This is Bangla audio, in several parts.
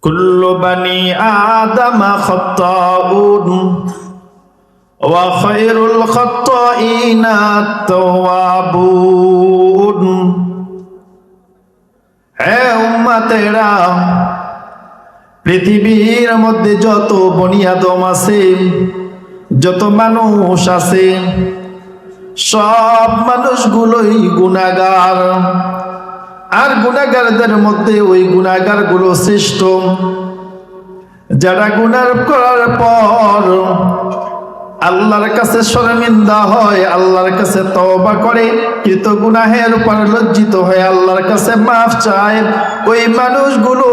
কুল্লু বানি আদম খাত্তাউন ওয়া খায়রুল খাত্তাইনা আত-তাওয়াবুন। হে উম্মতেরা, পৃথিবীর মধ্যে যত বনি আদম আছে, যত মানুষ আছে, সব মানুষগুলোই গুনাহগার। আর গুনাহগারদের মধ্যে ওই গুনাহগারগুলো শ্রেষ্ঠ, যারা গুনাহ করার পর আল্লাহর কাছে শর্মিন্দা হয়, আল্লাহর কাছে তওবা করে, কৃত গুনাহের উপর লজ্জিত হয়ে আল্লাহর কাছে মাফ চায়, ওই মানুষগুলো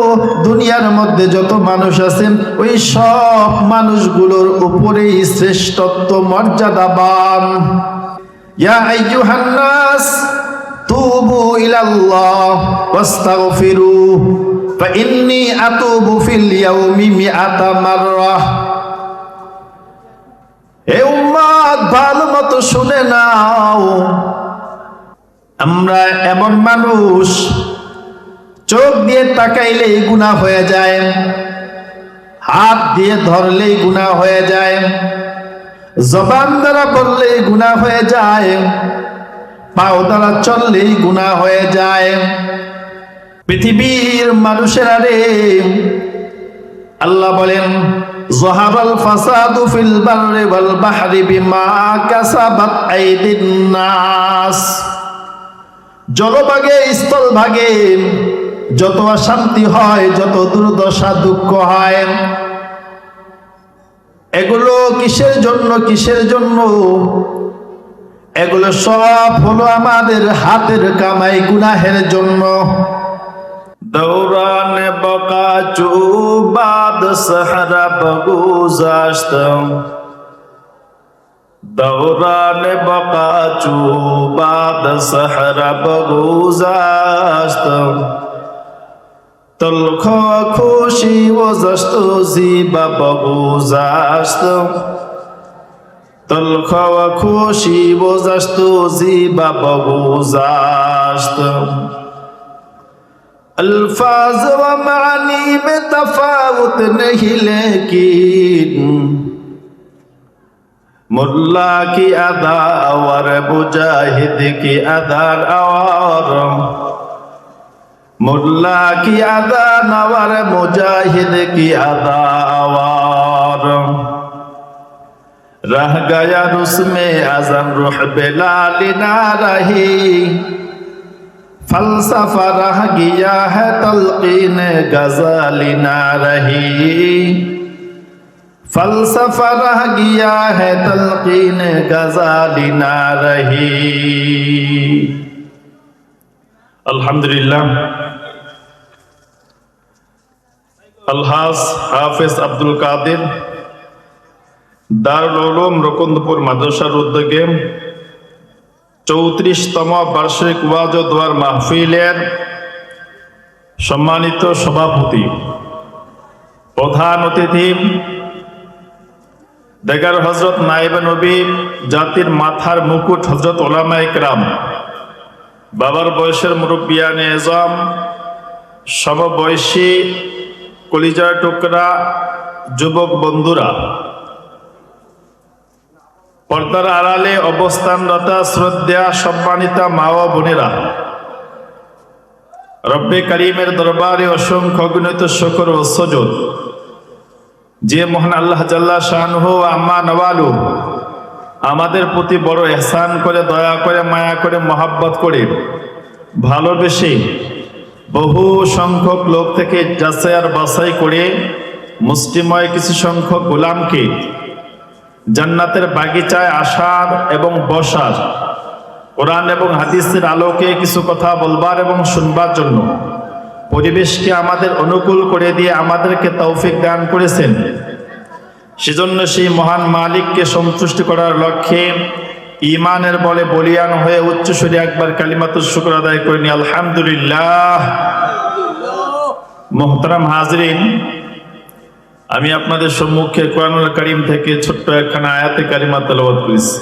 দুনিয়ার মধ্যে যত মানুষ আছেন ওই সব মানুষগুলোর উপরেই শ্রেষ্ঠত্ব মর্যাদাবান। ইয়া আইয়ুহান নাস তুবু ইলাল্লাহ ওয়াস্তাগফিরু ফাইন্নী আতুবু ফিল ইয়াউমি মিআতা মাররাহ। হে উম্মত, ভালো মতো শুনে নাও, আমরা এমন মানুষ চোখ দিয়ে তাকাইলেই গুনাহ হয়ে যায়, হাত দিয়ে ধরলেই গুনাহ হয়ে যায়, জবান দ্বারা বললেই গুনাহ হয়ে যায়, পাও দ্বারা চললেই গুনাহ হয়ে যায়। পৃথিবীর মানুষেরা রে, আল্লাহ বলেন যাহারাল ফাসাদু ফিল বাররি ওয়াল বাহরি বিমা কাসাবাত আইদিন নাস। জলভাগে স্থলভাগে যত অশান্তি হয়, যত দুর্দশা দুঃখ হয়, এগুলো কিসের জন্য? কিসের জন্য? এগুলো সব হলো আমাদের হাতের কামাই, গুনাহের জন্য। دوران بقا جو بعد صحرا بگذاشتم، دوران بقا جو بعد صحرا بگذاشتم، تلخ خوشی و زشت و زیبا بگذاشتم، تلخ و خوشی و زشت و زیبا بگذاشتم۔ अल्फाज व मानी में तफावत नहीं, लेकिन मुल्ला की अदा और मुजाहिद की अदा और मुल्ला की अदा और मुजाहिद की अदा और रह गया उसमें अज़न रूह बिलाल ना रही, फलसफा रह गया है तलकीन गज़ाली ना रही, फलसफा रह गया है तलकीन गज़ाली ना रही। अल्हम्दुलिल्लाह। अलहाज हाफिज আব্দুল কাদের দারুল উলুম রকুন্দপুর মাদ্রাসার উদ্যোগে 34তম বার্ষিক ওয়াজ ও দোয়ার মাহফিলের সম্মানিত সভাপতি, প্রধান অতিথি, দেগার হযরত নায়েবে নবী, জাতির মাথার মুকুট হযরত উলামায়ে কেরাম, বাবার বয়সের মুরব্বিয়ানে এজাম, সমবয়সী কলিজার টুকরা যুবক বন্ধুরা, পর্দার আড়ালে অবস্থানরত শ্রদ্ধা সম্মানিতা মা ও বোনেরা, রব্বে কারীমের দরবারে অসংখ্য অগণিত শুকর ও সুজুদ। যে মহান আল্লাহ জাল্লা শানুহু আম্মা নওয়ালু আমাদের প্রতি বড় ইহসান করে, দয়া করে, মায়া করে, মহাব্বত করে, ভালোবেসে বহু সংখ্যক লোক থেকে যাচাই আর বাছাই করে মুষ্টিময় কিছু সংখ্যক গোলামকে জান্নাতের বাগিচায় আসার এবং বসার, কোরআন এবং হাদিসের আলোকে কিছু কথা বলবার এবং শুনবার জন্য পরিবেশকে আমাদের অনুকূল করে দিয়ে আমাদেরকে তৌফিক দান করেছেন। সেজন্য সেই মহান মালিককে সন্তুষ্ট করার লক্ষ্যে ঈমানের বলে বলিয়ান হয়ে উচ্চস্বরে একবার কালিমাতুশ শুকর আদায় করে নি আলহামদুলিল্লাহ। মুহতারাম হাজরিন, আমি আপনাদের সম্মুখে কোরআনুল কারীম থেকে ছোট্ট একখানা আয়াতে কারিমা তেলাওয়াত করেছি,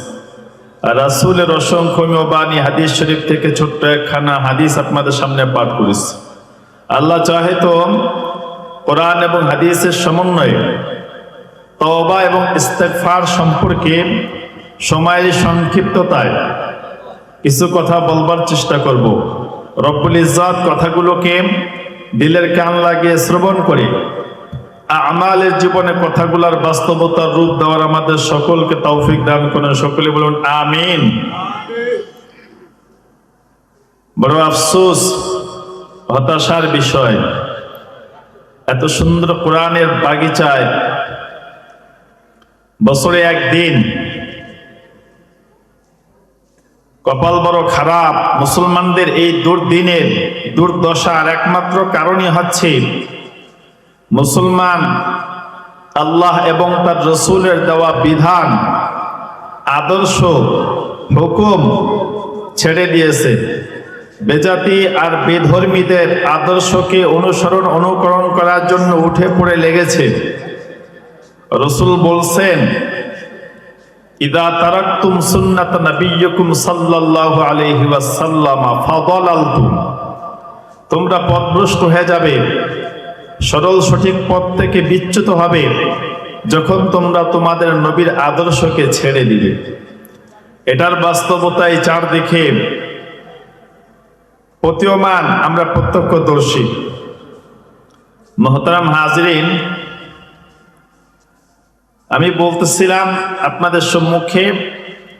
আর রাসূলের অসংখ্য বাণী হাদিস শরীফ থেকে ছোট্ট একখানা হাদিস আপনাদের সামনে পাঠ করেছি। আল্লাহ চাহে তো কোরআন এবং হাদিসের সমন্বয়ে তওবা এবং ইস্তেগফার সম্পর্কে সময়ের সংক্ষিপ্ততায় কিছু কথা বলবার চেষ্টা করব। রব্বুল ইজ্জত কথাগুলোকে দিলের কান লাগিয়ে শ্রবণ করে আমালের জীবনে কথাগুলোর বাস্তবতার রূপ দেওয়ার আমাদের সকলকে তৌফিক দান করেন। সকলে বলুন আমিন। বড় আফসোস, হতাশার বিষয়, এত সুন্দর কোরআনের বাগিচায় বছরে একদিন, কপাল বড় খারাপ। মুসলমানদের এই দুর্দিনের দুর্দশার একমাত্র কারণই হচ্ছে মুসলমান আল্লাহ এবং তার রসুলের দেওয়া বিধান, আদর্শ, হুকুম ছেড়ে দিয়েছে। বেজাতি আর বেধর্মীদের আদর্শকে অনুকরণ করার জন্য উঠে পড়ে লেগেছে। রসুল বলছেন, ইদা তারাকতুম সুন্নাত নবিয়্যিকুম সাল্লাল্লাহু আলাইহি ওয়াসাল্লাম ফাদালালতুম, তোমরা পথভ্রষ্ট হয়ে যাবে, সরল সঠিক পথ থেকে বিচ্যুত হবে যখন তোমরা তোমাদের নবীর আদর্শকে ছেড়ে দিবে। এটার বাস্তবতায় চারদিকে প্রতীয়মান, আমরা প্রত্যক্ষদর্শী। মুহতারাম হাজিরিন, আমি বলতেছিলাম আপনাদের সম্মুখে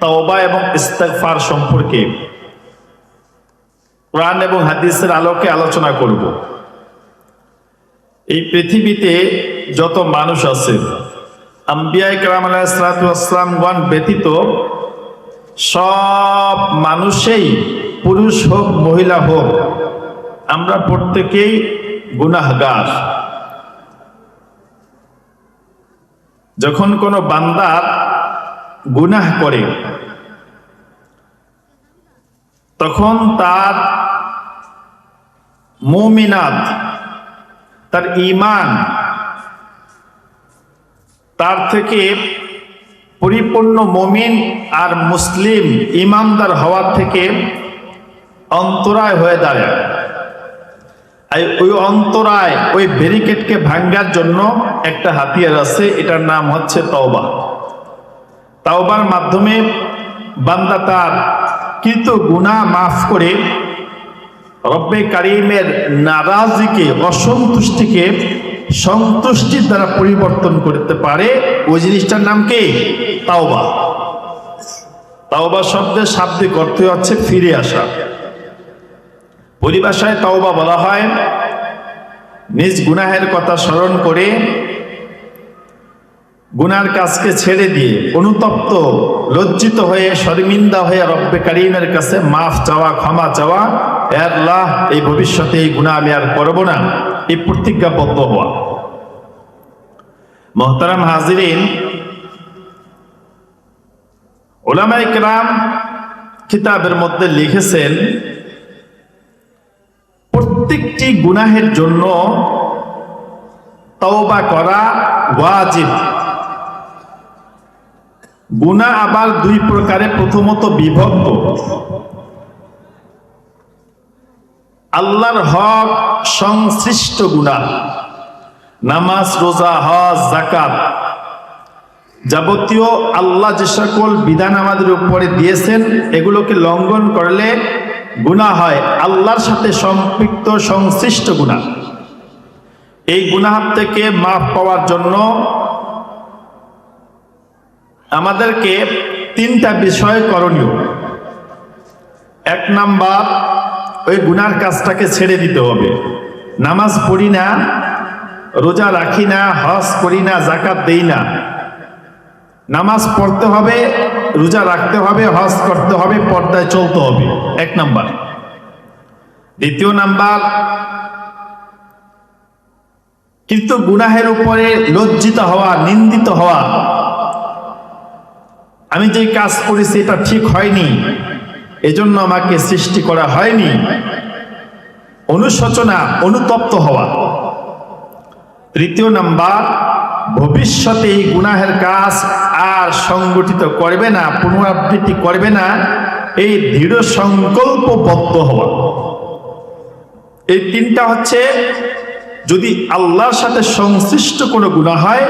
তওবা এবং ইস্তেগফার সম্পর্কে কোরআন এবং হাদিসের আলোকে আলোচনা করব। এই পৃথিবীতে যত মানুষ আছে, আম্বিয়ায়ে কেরাম আলাইহিসসালাতু ওয়াসসালামগণ ব্যতীত সব মানুষই, পুরুষ হোক মহিলা হোক, আমরা প্রত্যেকেই গুনাহগার। যখন কোনো বান্দা গুনাহ করে তখন তার মুমিনাত, তার ঈমান তার থেকে পরিপূর্ণ মুমিন আর মুসলিম ঈমানদার হওয়ার থেকে অন্তরায় হয়ে দাঁড়ায়। ওই অন্তরায়, ওই ব্যারিকেডকে ভাঙার জন্য একটা হাতিয়ার আছে, এটার নাম হচ্ছে তওবা। তওবার মাধ্যমে বান্দা তার কৃত গুনাহ মাফ করে রব্বে কারীমের নারাজিকে, অসন্তুষ্টিকে সন্তুষ্টির দ্বারা পরিবর্তন করতে পারে। ওই জিনিসটার নাম কি? তওবা। তওবা শব্দের শাব্দিক অর্থ হচ্ছে ফিরে আসা। পরিভাষায় তওবা বলা হয় নিজ গুনাহের কথা স্মরণ করে গুনার কাজকে ছেড়ে দিয়ে অনুতপ্ত, লজ্জিত হয়ে, শর্মিন্দা হয়ে রব্বে কারীমের কাছে মাফ চাওয়া, ক্ষমা চাওয়া, হে আল্লাহ এই ভবিষ্যতে এই গুনাহ আমি আর করব না, এই প্রতিজ্ঞাবদ্ধ হওয়া। মুহতারাম হাজিরিন, উলামায়ে কেরাম কিতাবের মধ্যে লিখেছেন প্রত্যেকটি গুনাহের জন্য তওবা করা ওয়াজিব। গুনাহ আবার দুই প্রকারে, প্রথমত বিভক্ত। আল্লাহর হক সংশ্লিষ্ট গুনাহ, নামাজ, রোজা, হজ, যাকাত, যাবতীয় আল্লাহ যে সকল বিধান আমাদের উপরে দিয়েছেন এগুলোকে লঙ্ঘন করলে গুনাহ হয়, আল্লাহর সাথে সম্পৃক্ত সংশ্লিষ্ট গুনাহ। এই গুনাহ থেকে মাফ পাওয়ার জন্য আমাদেরকে তিনটা বিষয় করণীয়। এক নাম্বার, ওই গুনার কাজটাকে ছেড়ে দিতে হবে। নামাজ পড়ি না, রোজা রাখি না, হজ করি না, যাকাত দেই না, নামাজ পড়তে হবে, রোজা রাখতে হবে, হজ করতে হবে, পর্দায় চলতে হবে, এক নাম্বার। দ্বিতীয় নাম্বার, কিন্তু গুনাহের উপরে লজ্জিত হওয়া, নিন্দিত হওয়া, আমি যে কাজ করেছি এটা ঠিক হয়নি, এজন্য আমাকে সৃষ্টি করা হয়নি, অনুশোচনা, অনুতপ্ত হওয়া। তৃতীয় নাম্বার, ভবিষ্যতে এই গুনাহের কাজ আর সংগঠিত করবে না, পুনরাবৃত্তি করবে না, এই দৃঢ় সংকল্পবদ্ধ হওয়া। এই তিনটা হচ্ছে যদি আল্লাহর সাথে সংশ্লিষ্ট কোনো গুনাহ হয়,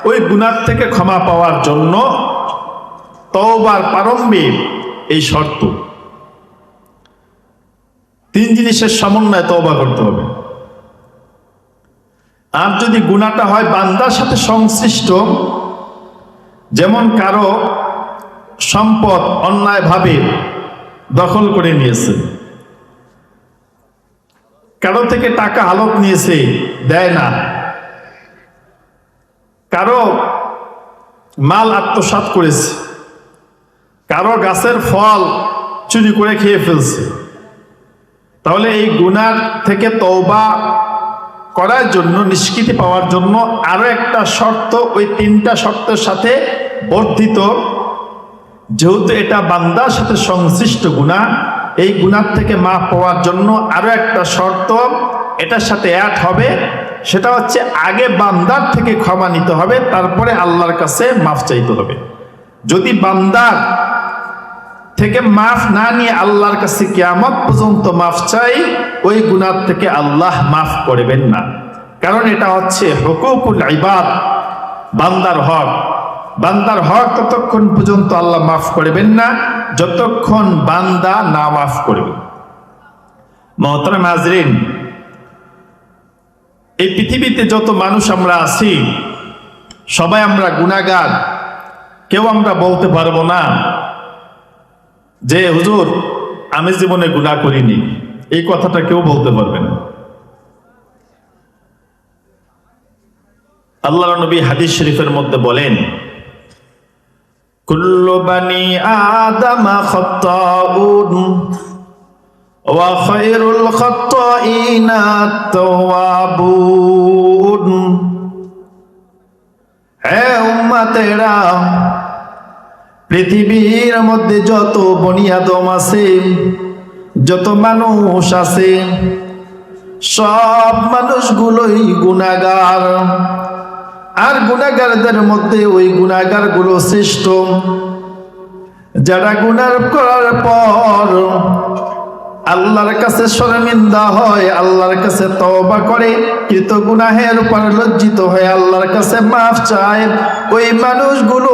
ওই গুনাহ থেকে ক্ষমা পাওয়ার জন্য তওবার প্রারম্ভে এই শর্ত, 3 জিনিসের সমন্বয়ে তওবা করতে হবে। আর যদি গুনাহটা হয় বান্দার সাথে সংশ্লিষ্ট, যেমন কারো সম্পদ অন্যায়ভাবে দখল করে নিয়েছে, কারো থেকে টাকা হালত নিয়েছে, দেয় না, কারো মাল আত্মসাৎ করেছে, কারো গাছের ফল চুরি করে খেয়ে ফেলছে, তাহলে এই গুনাহ থেকে তওবা করার জন্য, নিষ্কৃতি পাওয়ার জন্য আরো একটা শর্ত ওই 3টা শর্তের সাথে বর্ধিত। যেহেতু এটা বান্দার সাথে সংশ্লিষ্ট গুনাহ, এই গুনাহ থেকে মাফ পাওয়ার জন্য আরো একটা শর্ত এটার সাথে অ্যাড হবে, সেটা হচ্ছে আগে বান্দার থেকে ক্ষমা নিতে হবে, তারপরে আল্লাহর কাছে মাফ চাইতে হবে। যদি বান্দার থেকে মাফ না নিয়ে আল্লাহর কাছে কিয়ামত পর্যন্ত মাফ চাই, ওই গুনাহ থেকে আল্লাহ মাফ করবেন না। কারণ এটা হচ্ছে হুকুকুল ইবাদ, বান্দার হক। বান্দার হক ততক্ষণ পর্যন্ত আল্লাহ মাফ করবেন না যতক্ষণ বান্দা না মাফ করবে। মুহতারাম হাজরিন, এই পৃথিবীতে যত মানুষ আমরা আছি সবাই আমরা গুনাহগার। কেউ আমরা বলতে পারবো না যে হুজুর আমি জীবনে গুনাহ করিনি, এই কথাটা কেউ বলতে পারবে না। আল্লাহর নবী হাদিস শরীফের মধ্যে বলেন, কুল্লু বানি আদামা খাত্তাউন ওয়া খায়রুল খাত্তাইনা তাওয়াবুন। হে উম্মতেরা, পৃথিবীর মধ্যে যত বনি আদম আছে, যত মানুষ আছে, সব মানুষগুলোই গুনাহগার। আর গুনাহগারদের মধ্যে ওই গুনাহগার গুলো শ্রেষ্ঠ, যারা গুনাহ করার পর আল্লাহর কাছে শর্মিন্দা হয়, আল্লাহর কাছে তওবা করে, কৃত গুনাহের উপর লজ্জিত হয়ে আল্লাহর কাছে মাফ চায়, ওই মানুষগুলো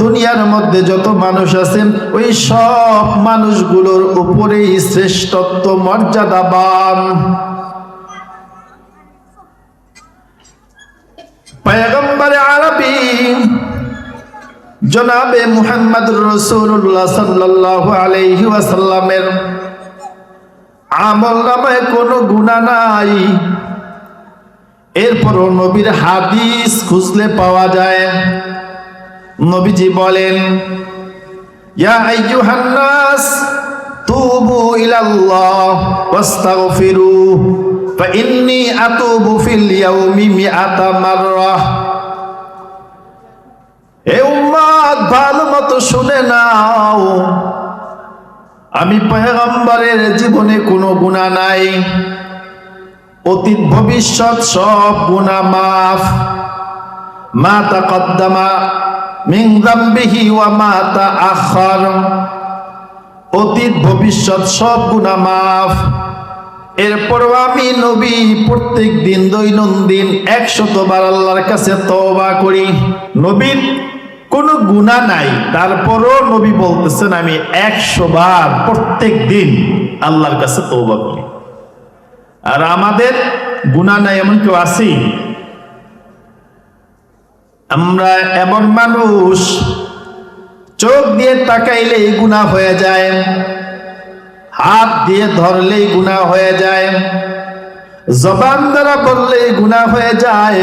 দুনিয়ার মধ্যে যত মানুষ আছেন ওই সব মানুষগুলোর উপরেই শ্রেষ্ঠত্ব মর্যাদাবান। পয়গম্বর আরবি জনাবে মুহাম্মদুর রাসূলুল্লাহ সাল্লাল্লাহু আলাইহি ওয়াসাল্লামের আমল নামায় কোনো গুনাহ নাই, এরপরও নবীর হাদিস খুঁজলে পাওয়া যায়। নবীজি বলেন, ইয়া আইয়ুহান নাস তুবু ইলাল্লাহ ওয়াস্তাগফিরু ফাইন্নী আতুবু ফিল ইয়াউমি মিআতা মাররা। হে উম্মত, ভালো মতো শুনে নাও, আমি পয়গম্বরের জীবনে কোনো গুনাহ নাই, অতীত ভবিষ্যৎ সব গুনাহ মাফ। মা তাকদ্দামা মিন যামবিহি ওয়া মা তাআখার, অতীত ভবিষ্যৎ সব গুনাহ মাফ। এরপরও আমি নবী প্রত্যেক দিন দৈনন্দিন 100 বার আল্লাহর কাছে তওবা করি। নবীর কোনো গুনাহ নাই, তারপরও নবী বলতেছেন আমি 100 বার প্রত্যেক দিন আল্লাহর কাছে তওবা করি। আর আমাদের গুনাহ নাই এমন কেউ আছি? আমরা এমন মানুষ, চোখ দিয়ে তাকাইলেই গুনাহ হয়ে যায়, হাত দিয়ে ধরলেই গুনাহ হয়ে যায়, জবান দ্বারা বললেই গুনাহ হয়ে যায়,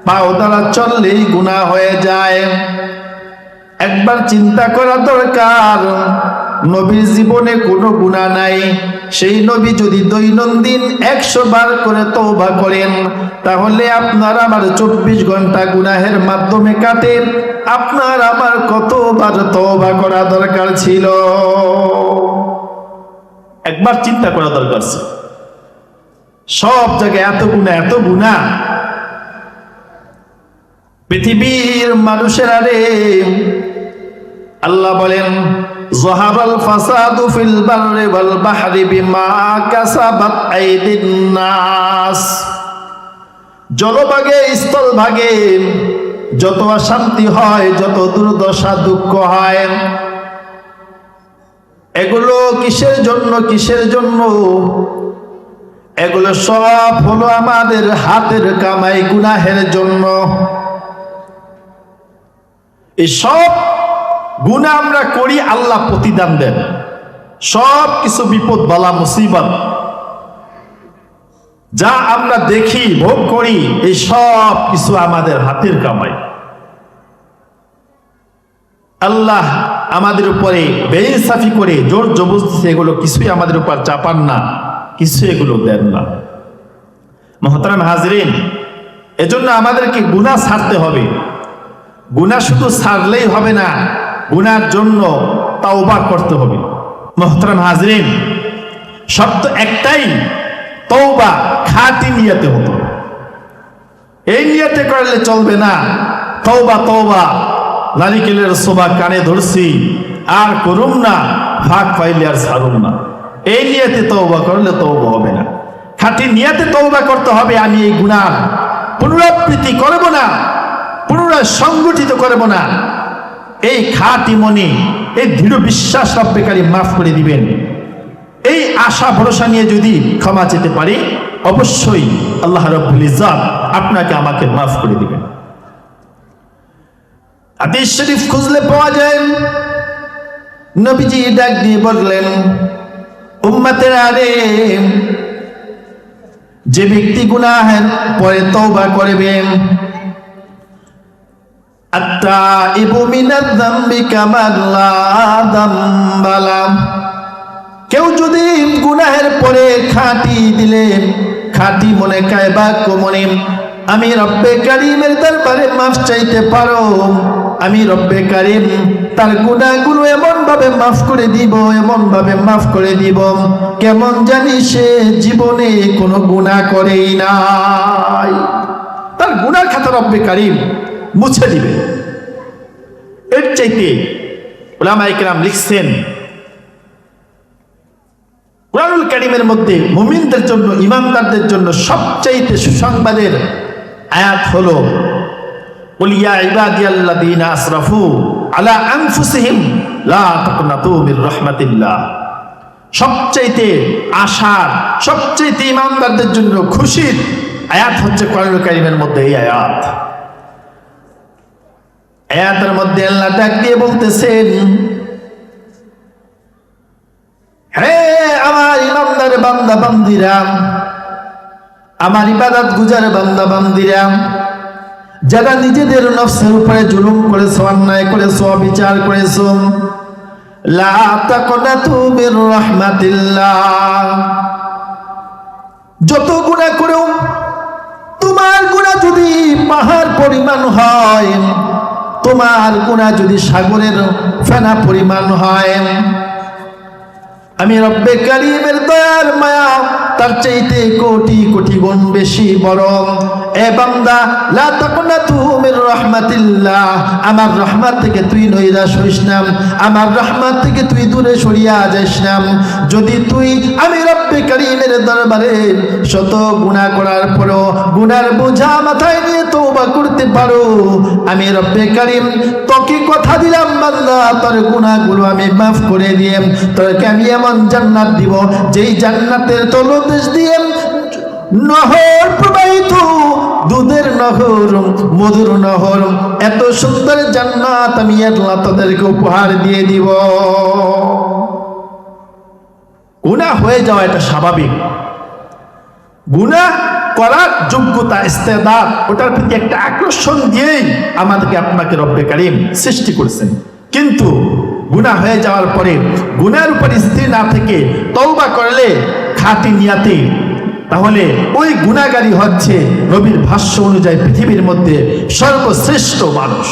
পাও দ্বারা চললেই গুনাহ হয়ে যায়। একবার চিন্তা করা দরকার, নবীর জীবনে কোনো গুনাহ নাই, সেই নবী যদি দৈনন্দিন 100 বার করে তওবা করেন, তাহলে আপনার আমার 24 ঘন্টা গুনাহের মাধ্যমে কাটে। আপনার আমার কতবার তওবা করা দরকার ছিল, একবার চিন্তা করা দরকার ছিল। সব জায়গায় এত গুনাহ, এত গুনাহ। পৃথিবীর মানুষেরা রে, আল্লাহ বলেন, যাহারাল ফাসাদু ফিল বাররি ওয়াল বাহরি বিমা কাসাবাত আইদিন নাস। জলভাগে স্থলভাগে যত অশান্তি হয়, যত দুর্দশা দুঃখ হয়, এগুলো কিসের জন্য? কিসের জন্য? এগুলো সব হলো আমাদের হাতের কামাই, গুনাহের জন্য। এই সব গুনাহ আমরা করি, আল্লাহ প্রতিদান দেন। সব কিছু বিপদ বালা মুসিবত যা আমরা দেখি ভোগ করি, এই সব কিছু আমাদের হাতের কামাই। আল্লাহ আমাদের উপরে বেইনসাফি করে জোর জবরদস্তি এগুলো কিছুই আমাদের উপর চাপান না, কিছু এগুলো দেন না। মুহতারাম হাজরিন, এজন্য আমাদেরকে গুনাহ ছাড়তে হবে। গুনাহ শুধু ছাড়লেই হবে না, গুনার জন্য তাওবা করতে হবে। মুহতারাম হাজরিন, শর্ত একটাই, তওবা খাঁটি নিয়তে হতো। এই নিয়তে করলে চলবে না। তওবা তওবা নারিকেলের শোভা কানে ধরছি আর করুম না, ফাঁক পাইলে আর ছাড়ুম না, এই নিয়তে তওবা করলে তওবা হবে না। খাঁটি নিয়তে তওবা করতে হবে। আমি এই গুনাহ পুনরাবৃত্তি করব না, পুনরায় সংগঠিত করব না। এই খাঁটি মনে, এই দৃঢ় বিশ্বাস রব্বে কারীম মাফ করে দিবেন, এই আশা ভরসা নিয়ে যদি ক্ষমা চেতে পারি, অবশ্যই আল্লাহ রাব্বুল ইজ্জত আপনাকে আমাকে মাফ করে দিবেন। হাদিস শরীফ খুঁজলে পাওয়া যায়, নবীজি ডাক দিয়ে বললেন, উম্মতেরা রে, যে ব্যক্তি গুনাহের পরে তওবা করবেন, আত্তাইবু মিনাজ যামবি কামান লা যামবা লাহু, কেউ যদি গুনাহের পরে খাঁটি দিলেন, খাঁটি মনে কায়বা মনে আমি রব্বে কারীমের দরবারে মাফ চাইতে পারো, আমি রব্বে কারীম তার গুনাহগুলো এমন ভাবে মাফ করে দিব, এমন ভাবে মাফ করে দিব, কেমন জানি সে জীবনে কোনো গুনাহ করেই নাই। তার গুনার খাতা রব্বে কারীম মুছে দিবে। এর চাইতে উলামায়ে কেরাম লিখছেন, কুরআনুল কারীমের মধ্যে মুমিনদের জন্য, ঈমানদারদের জন্য সবচাইতে সুসংবাদের আয়াত হলো, কুল ইয়া ইবাদিয়াল্লাযীনা আসরাফু আলা আনফুসিহিম লা তাকনাতু মির রাহমাতিল্লাহ। সবচাইতে আশার, সবচাইতে ঈমানদারদের জন্য খুশির আয়াত হচ্ছে কুরআনুল কারীমের মধ্যে এই আয়াত। আয়াতের মধ্যে আল্লাহ ডাক দিয়ে বলতেছেন, হে আমার ইমানদার বান্দা বান্দিরা, আমার ইবাদত গুজার বান্দা বান্দিরা, যারা নিজেদের নফসের উপরে জুলুম করেছো, অন্যায় করেছো, অবিচার করেছো, লা তাকনাতু মির রাহমাতিল্লাহ, যত গুনাহ করেও তোমার গুনাহ যদি পাহাড় পরিমাণ হয়, তোমার গুনাহ যদি সাগরের ফেনা পরিমাণ হয়, আমি রব্বে কারীমের দয়ার মায়া তার চাইতে কোটি কোটি গুণ বেশি বড়। এ বান্দা, লা তাকনাতু মির রাহমাতিল্লাহ, আমার রহমত থেকে তুই নৈরাশ হইস না, আমার রহমত থেকে তুই দূরে সরিয়া যাইস না। যদি তুই আমি রব্বে কারীমের দরবারে শত গুনাহ করার পরও গুনার বোঝা মাথায় নিয়ে তওবা করতে পারো, আমি রব্বে কারীম তোকে কথা দিলাম বান্দা, তোর গুনাহগুলো আমি মাফ করে দিয়ে তোকে আমি এমন জান্নাত দিব, যেই জান্নাতের তলদেশ দিয়ে নহর প্রবাহিত, দুধের নহর, মধুর নহর, এত সুন্দর জান্নাত আমি আল্লাহ তোদেরকে উপহার দিয়ে দিব। গুনাহ হয়ে যাওয়া এটা স্বাভাবিক। গুনাহ করার যোগ্যতা, ইস্তেদাদ, ওটার প্রতি একটা আকর্ষণ দিয়েই আমাদেরকে আপনাকে রব্বে কারীম সৃষ্টি করেছেন। কিন্তু গুনাহ হয়ে যাওয়ার পরে গুনাহের উপর স্থির না থেকে তওবা করলে খাঁটি নিয়াতে, তাহলে ওই গুনাহগারী হচ্ছে নবীর ভাষ্য অনুযায়ী পৃথিবীর মধ্যে সর্বশ্রেষ্ঠ মানুষ।